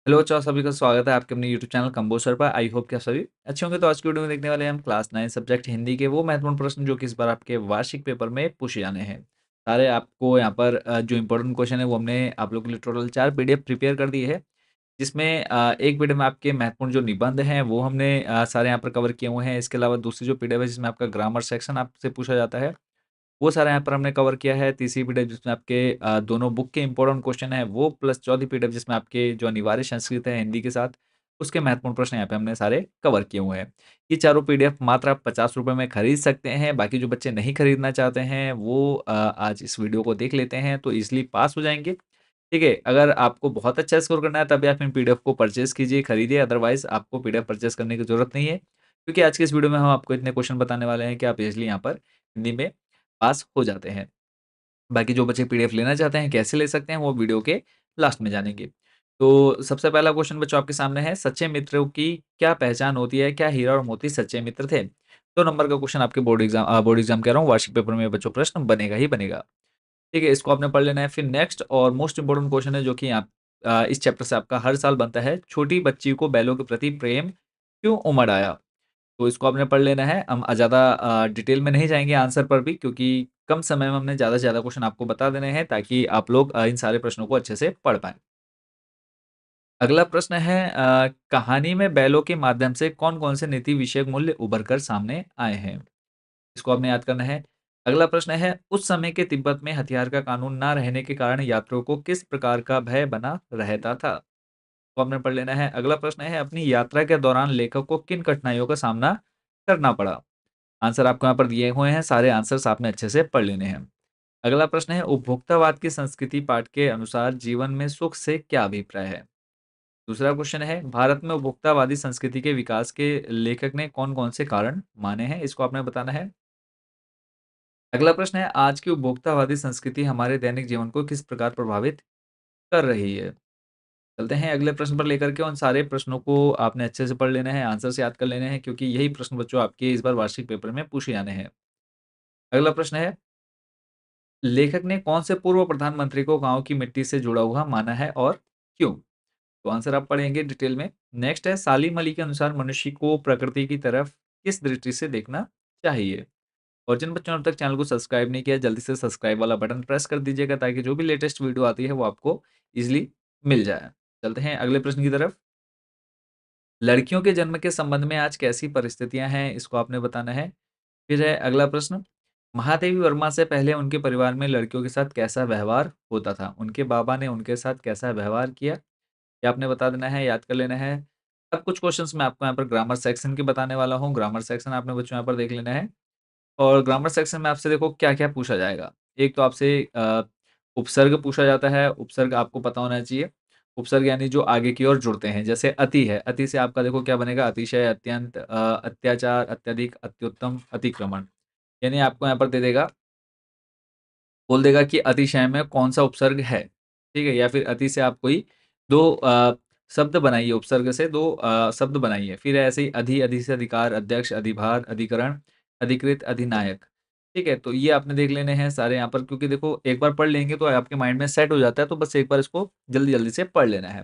Hello बच्चों, आप सभी का स्वागत है आपके अपने यूट्यूब चैनल कंबोसर पर। आई होप कि आप सभी अच्छे होंगे। तो आज की वीडियो में देखने वाले हैं हम क्लास 9 सब्जेक्ट हिंदी के वो महत्वपूर्ण प्रश्न जो कि इस बार आपके वार्षिक पेपर में पूछे जाने हैं। सारे आपको यहाँ पर जो इंपॉर्टेंट क्वेश्चन है वो हमने आप लोगों के लिए टोटल 4 पीडीएफ प्रिपेयर कर दी है। जिसमें एक पीडीएफ में आपके महत्वपूर्ण जो निबंध हैं वो हमने सारे यहाँ पर कवर किए हुए हैं। इसके अलावा दूसरी जो पीडीएफ है जिसमें आपका ग्रामर सेक्शन आपसे पूछा जाता है वो सारा यहाँ पर हमने कवर किया है। तीसरी पीडीएफ जिसमें आपके दोनों बुक के इंपॉर्टेंट क्वेश्चन है वो, प्लस चौथी पीडीएफ जिसमें आपके जो अनिवार्य संस्कृत है हिंदी के साथ, उसके महत्वपूर्ण प्रश्न यहाँ पे हमने सारे कवर किए हुए हैं। ये चारों पीडीएफ मात्र आप ₹50 में खरीद सकते हैं। बाकी जो बच्चे नहीं खरीदना चाहते हैं वो आज इस वीडियो को देख लेते हैं तो ईज़िली पास हो जाएँगे। ठीक है? अगर आपको बहुत अच्छा स्कोर करना है तभी आप इन पीडीएफ को परचेज़ कीजिए, खरीदिए, अदरवाइज़ आपको पीडीएफ परचेज़ करने की ज़रूरत नहीं है। क्योंकि आज की इस वीडियो में हम आपको इतने क्वेश्चन बताने वाले हैं कि आप ईज़िली यहाँ पर हिंदी में पास हो जाते हैं। बाकी जो बच्चे पीडीएफ लेना चाहते हैं, कैसे ले सकते हैं, वो वीडियो के लास्ट में जानेंगे। तो सबसे पहला क्वेश्चन बच्चों आपके सामने है, सच्चे मित्रों की क्या पहचान होती है? क्या हीरा और मोती सच्चे मित्र थे? 2 नंबर का क्वेश्चन आपके बोर्ड एग्ज़ाम कह रहा हूँ, वार्षिक पेपर में बच्चों प्रश्न बनेगा ही बनेगा। ठीक है, इसको आपने पढ़ लेना है। फिर नेक्स्ट और मोस्ट इम्पोर्टेंट क्वेश्चन है जो कि आप इस चैप्टर से आपका हर साल बनता है, छोटी बच्ची को बैलों के प्रति प्रेम क्यों उमड़ आया? तो इसको आपने पढ़ लेना है। हम ज़्यादा डिटेल में नहीं जाएँगे आंसर पर भी, क्योंकि कम समय में हमने ज़्यादा से ज़्यादा क्वेश्चन आपको बता देने हैं ताकि आप लोग इन सारे प्रश्नों को अच्छे से पढ़ पाएँ। अगला प्रश्न है, कहानी में बैलों के माध्यम से कौन-कौन से नीति विषयक मूल्य उभर कर सामने आए हैं? इसको आपने याद करना है। अगला प्रश्न है, उस समय के तिब्बत में हथियार का कानून ना रहने के कारण यात्रियों को किस प्रकार का भय बना रहता था? तो आपने पढ़ लेना है। अगला प्रश्न है, अपनी यात्रा के दौरान लेखक को किन कठिनाइयों का सामना करना पड़ा? आंसर आपको यहाँ पर दिए हुए हैं, सारे आंसर्स आपने अच्छे से पढ़ लेने हैं। अगला प्रश्न है, उपभोक्तावाद की संस्कृति पाठ के अनुसार जीवन में सुख से क्या अभिप्राय है? दूसरा क्वेश्चन है, भारत में उपभोक्तावादी संस्कृति के विकास के लेखक ने कौन-कौन से कारण माने हैं? इसको आपने बताना है। अगला प्रश्न है, आज की उपभोक्तावादी संस्कृति हमारे दैनिक जीवन को किस प्रकार प्रभावित कर रही है? चलते हैं अगले प्रश्न पर लेकर के। उन सारे प्रश्नों को आपने अच्छे से पढ़ लेना है, आंसर्स याद कर लेने हैं, क्योंकि यही प्रश्न बच्चों आपके इस बार वार्षिक पेपर में पूछे जाने हैं। अगला प्रश्न है, लेखक ने कौन से पूर्व प्रधानमंत्री को गाँव की मिट्टी से जुड़ा हुआ माना है और क्यों? तो आंसर आप पढ़ेंगे डिटेल में। नेक्स्ट है, सालिम अली के अनुसार मनुष्य को प्रकृति की तरफ किस दृष्टि से देखना चाहिए? और जिन बच्चों ने अब तक चैनल को सब्सक्राइब नहीं किया, जल्दी से सब्सक्राइब वाला बटन प्रेस कर दीजिएगा ताकि जो भी लेटेस्ट वीडियो आती है वो आपको ईज़िली मिल जाए। चलते हैं अगले प्रश्न की तरफ। लड़कियों के जन्म के संबंध में आज कैसी परिस्थितियाँ हैं? इसको आपने बताना है। फिर है अगला प्रश्न, महादेवी वर्मा से पहले उनके परिवार में लड़कियों के साथ कैसा व्यवहार होता था? उनके बाबा ने उनके साथ कैसा व्यवहार किया? ये आपने बता देना है, याद कर लेना है। अब कुछ क्वेश्चन्स मैं आपको यहाँ पर ग्रामर सेक्शन के बताने वाला हूँ। ग्रामर सेक्शन आपने बच्चों यहाँ पर देख लेना है। और ग्रामर सेक्शन में आपसे देखो क्या-क्या पूछा जाएगा। एक तो आपसे उपसर्ग पूछा जाता है, उपसर्ग आपको पता होना चाहिए। उपसर्ग यानी जो आगे की ओर जुड़ते हैं, जैसे अति है, अति से आपका देखो क्या बनेगा, अतिशय, अत्यंत, अत्याचार, अत्यधिक, अत्युत्तम, अतिक्रमण। यानी आपको यहाँ पर दे देगा, बोल देगा कि अतिशय में कौन-सा उपसर्ग है, ठीक है? या फिर अति से आप कोई 2 शब्द बनाइए, उपसर्ग से 2 शब्द बनाइए। फिर ऐसे ही अधि, अधि से अधिकार, अध्यक्ष, अधिभार, अधिकरण, अधिकृत, अधिनायक, ठीक है? तो ये आपने देख लेने हैं सारे यहाँ पर, क्योंकि देखो एक बार पढ़ लेंगे तो आपके माइंड में सेट हो जाता है, तो बस एक बार इसको जल्दी-जल्दी से पढ़ लेना है,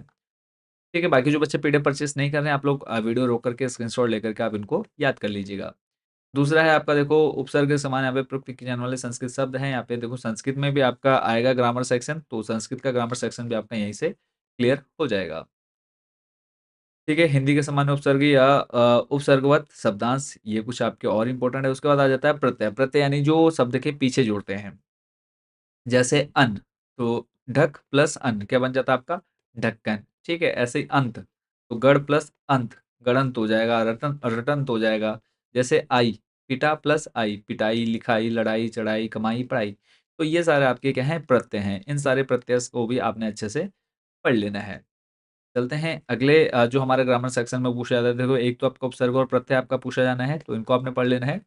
ठीक है? बाकी जो बच्चे पीडीएफ परचेज़ नहीं कर रहे हैं, आप लोग वीडियो रोक करके स्क्रीनशॉट लेकर के आप इनको याद कर लीजिएगा। दूसरा है आपका देखो, उपसर्ग के समान यहाँ पे प्रयुक्त किए जाने वाले संस्कृत शब्द हैं। यहाँ पे देखो संस्कृत में भी आपका आएगा ग्रामर सेक्शन, तो संस्कृत का ग्रामर सेक्शन भी आपका यहीं से क्लियर हो जाएगा। ठीक है, हिंदी के समान उपसर्ग या उपसर्गवत शब्दांश, ये कुछ आपके और इम्पोर्टेंट है। उसके बाद आ जाता है प्रत्यय। प्रत्यय यानी जो शब्द के पीछे जोड़ते हैं। जैसे अन, तो ढक प्लस अन क्या बन जाता है आपका? ढक्कन। ठीक है? ऐसे ही अंत, तो गढ़ प्लस अंत, गड़ंत हो जाएगा, रटंत हो जाएगा। जैसे आई, पिटा प्लस आई, पिटाई, लिखाई, लड़ाई, चढ़ाई, कमाई, पढ़ाई। तो ये सारे आपके क्या हैं? प्रत्यय हैं। इन सारे प्रत्यय को भी आपने अच्छे से पढ़ लेना है। चलते हैं अगले जो हमारे ग्रामर सेक्शन में पूछा जाता है, देखो एक तो आपका उपसर्ग और प्रत्यय आपका पूछा जाना है, तो इनको आपने पढ़ लेना है।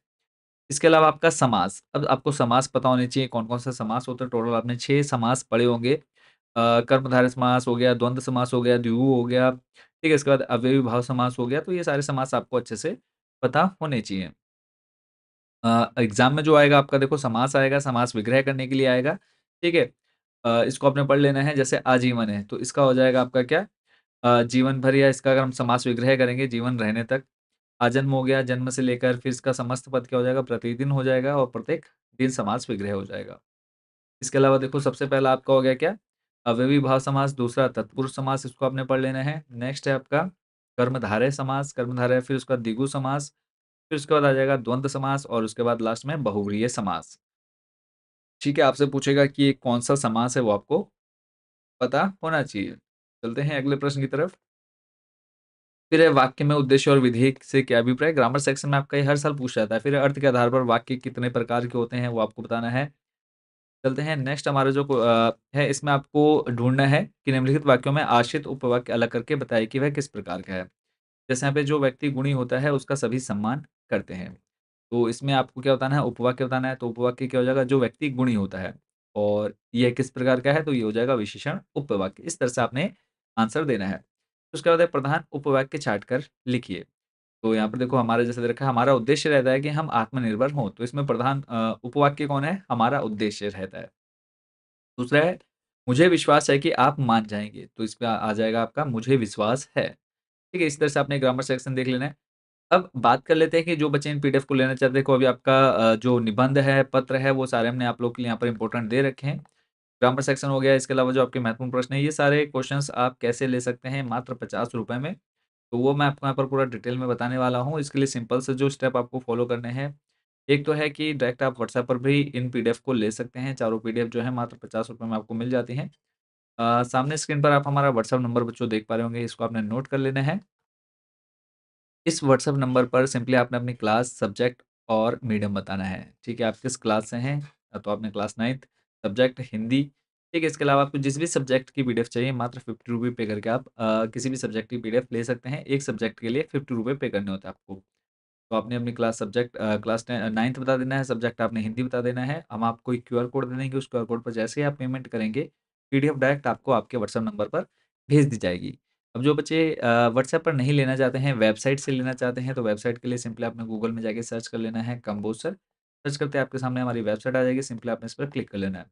इसके अलावा आपका समास, अब आपको समास पता होने चाहिए, कौन-कौन सा समास होता है। टोटल आपने 6 समास पढ़े होंगे। कर्मधारय समास हो गया, द्वंद्व समास हो गया, द्विगु हो गया, ठीक है? इसके बाद अव्ययी भाव समास हो गया, तो ये सारे समास आपको अच्छे से पता होने चाहिए। एग्ज़ाम में जो आएगा आपका देखो समास आएगा, समास विग्रह करने के लिए आएगा, ठीक है? इसको आपने पढ़ लेना है। जैसे आजीवन है, तो इसका हो जाएगा आपका क्या? जीवन भर या इसका अगर हम समास विग्रह करेंगे जीवन रहने तक, आजन्म हो गया, जन्म से लेकर फिर इसका समस्त पद क्या हो जाएगा, प्रतिदिन हो जाएगा और प्रत्येक दिन समास विग्रह हो जाएगा। इसके अलावा देखो सबसे पहला आपका हो गया क्या? अव्ययी भाव समास, दूसरा तत्पुरुष समास इसको आपने पढ़ लेना है। नेक्स्ट है आपका कर्मधारय समास, कर्मधारय फिर उसका द्विगु समास, फिर उसके बाद आ जाएगा द्वंद्व समास और उसके बाद लास्ट में बहुव्रीहि समास। ठीक है, आपसे पूछेगा कि ये कौन-सा समास है वो आपको पता होना चाहिए। चलते हैं अगले प्रश्न की तरफ। फिर है वाक्य में उद्देश्य और विधेय से क्या अभिप्राय? ग्रामर सेक्शन में आपका ये हर साल पूछा जाता है। फिर अर्थ के आधार पर वाक्य कितने प्रकार के होते हैं वो आपको बताना है। चलते हैं नेक्स्ट हमारा जो है इसमें आपको ढूँढना है कि निम्नलिखित वाक्यों में आश्रित उपवाक्य अलग करके बताइए कि वह किस प्रकार का है। जैसे यहाँ पे जो व्यक्ति गुणी होता है उसका सभी सम्मान करते हैं। तो इसमें आपको क्या बताना है उपवाक्य बताना है, तो उपवाक्य क्या हो जाएगा जो व्यक्ति गुणी होता है और यह किस प्रकार का है तो ये हो जाएगा विशेषण उपवाक्य। इस तरह से आपने आंसर देना है। उसके बाद है प्रधान उपवाक्य छाँट कर लिखिए। तो यहाँ पर देखो हमारे जैसे दे रखा है हमारा उद्देश्य रहता है कि हम आत्मनिर्भर हों, तो इसमें प्रधान उपवाक्य कौन है? हमारा उद्देश्य रहता है। दूसरा है, मुझे विश्वास है कि आप मान जाएँगे, तो इस पे आ जाएगा आपका मुझे विश्वास है। ठीक है? इस तरह से आपने ग्रामर सेक्शन देख लेना है। अब बात कर लेते हैं कि जो बच्चे इन पीडीएफ को लेना चाहते हैं, देखो अभी आपका जो निबंध है, पत्र है, वो सारे हमने आप लोग के लिए यहाँ पर इम्पोर्टेंट दे रखे हैं। ग्रामर सेक्शन हो गया, इसके अलावा जो आपके महत्वपूर्ण प्रश्न हैं, ये सारे क्वेश्चंस आप कैसे ले सकते हैं मात्र ₹50 में। तो वो मैं आपको यहाँ पर पूरा डिटेल में बताने वाला हूँ। इसके लिए सिंपल से जो स्टेप आपको फॉलो करने हैं, एक तो है कि डायरेक्ट आप व्हाट्सएप पर भी इन पीडीएफ को ले सकते हैं। चारों पीडीएफ जो है मात्र ₹50 में आपको मिल जाती हैं। सामने स्क्रीन पर आप हमारा व्हाट्सएप नंबर बच्चों देख पा रहे होंगे, इसको आपने नोट कर लेना है। इस व्हाट्सएप नंबर पर सिंपली आपने अपनी क्लास, सब्जेक्ट और मीडियम बताना है। ठीक है, आप किस क्लास से हैं? तो आपने क्लास 9th, सब्जेक्ट हिंदी। ठीक है, इसके अलावा आपको जिस भी सब्जेक्ट की पीडीएफ चाहिए मात्र ₹50 पे करके आप किसी भी सब्जेक्ट की पीडीएफ ले सकते हैं। एक सब्जेक्ट के लिए ₹50 पे करने होते हैं आपको। तो आपने अपनी क्लास सब्जेक्ट क्लास 9th बता देना है, सब्जेक्ट आपने हिंदी बता देना है। हम आपको एक क्यूआर कोड दे देंगे, उस क्यूआर कोड पर जैसे ही आप पेमेंट करेंगे, पीडीएफ डायरेक्ट आपको आपके व्हाट्सएप नंबर पर भेज दी जाएगी। अब जो बच्चे व्हाट्सएप पर नहीं लेना चाहते हैं, वेबसाइट से लेना चाहते हैं, तो वेबसाइट के लिए सिंपली आपने गूगल में जाके सर्च कर लेना है कंबोसर। सर्च करते ही आपके सामने हमारी वेबसाइट आ जाएगी, सिंपली आपने इस पर क्लिक कर लेना है।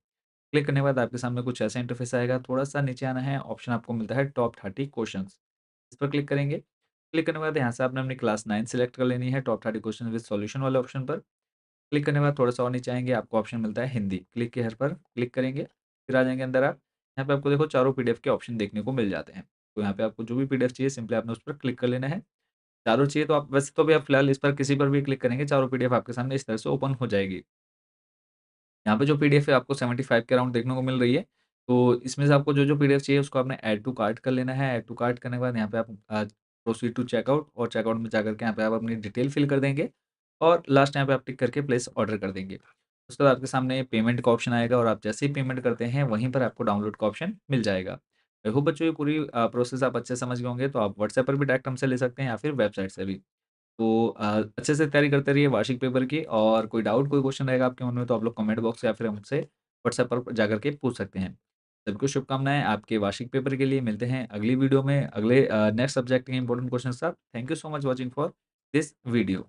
क्लिक करने के बाद आपके सामने कुछ ऐसा इंटरफेस आएगा, थोड़ा-सा नीचे आना है, ऑप्शन आपको मिलता है टॉप 30 क्वेश्चंस। इस पर क्लिक करेंगे। क्लिक करने के बाद यहाँ से आपने अपनी क्लास 9 सेलेक्ट कर लेनी है, टॉप 30 क्वेश्चन विद सॉल्यूशन वाले ऑप्शन पर। क्लिक करने के बाद थोड़ा-सा और नीचे आएँगे, आपको ऑप्शन मिलता है हिंदी। क्लिक के हियर पर क्लिक करेंगे, फिर आ जाएँगे अंदर आप। यहाँ पे आपको देखो चारों पीडीएफ के ऑप्शन देखने को मिल जाते हैं। तो यहाँ पे आपको जो भी पीडीएफ चाहिए सिंपली आपने उस पर क्लिक कर लेना है। चारों चाहिए तो आप वैसे तो अभी आप फिलहाल इस पर किसी पर भी क्लिक करेंगे, चारों पीडीएफ आपके सामने इस तरह से ओपन हो जाएगी। यहाँ पे जो पीडीएफ है आपको 75 के अराउंड देखने को मिल रही है। तो इसमें से आपको जो-जो पीडीएफ चाहिए उसको आपने ऐड टू कार्ट कर लेना है। ऐड टू कार्ट करने के बाद यहाँ पे आप प्रोसीड टू चेकआउट और चेकआउट में जाकर के यहाँ पे आप अपनी डिटेल फिल कर देंगे और लास्ट यहाँ पे आप टिक करके प्लेस ऑर्डर कर देंगे। उसके बाद आपके सामने पेमेंट का ऑप्शन आएगा और आप जैसे ही पेमेंट करते हैं वहीं पर आपको डाउनलोड का ऑप्शन मिल जाएगा। आई होप बच्चों ये पूरी प्रोसेस आप अच्छे से समझ गए होंगे, तो आप व्हाट्सएप पर भी डायरेक्ट हमसे ले सकते हैं या फिर वेबसाइट से भी। तो अच्छे से तैयारी करते रहिए वार्षिक पेपर की और कोई डाउट, कोई क्वेश्चन रहेगा आपके मन में तो आप लोग कमेंट बॉक्स या फिर हमसे व्हाट्सएप पर जाकर के पूछ सकते हैं। सभी को शुभकामनाएँ आपके वार्षिक पेपर के लिए। मिलते हैं अगली वीडियो में अगले नेक्स्ट सब्जेक्ट के इंपॉर्टेंट क्वेश्चन के साथ। Thank you so much watching for this video.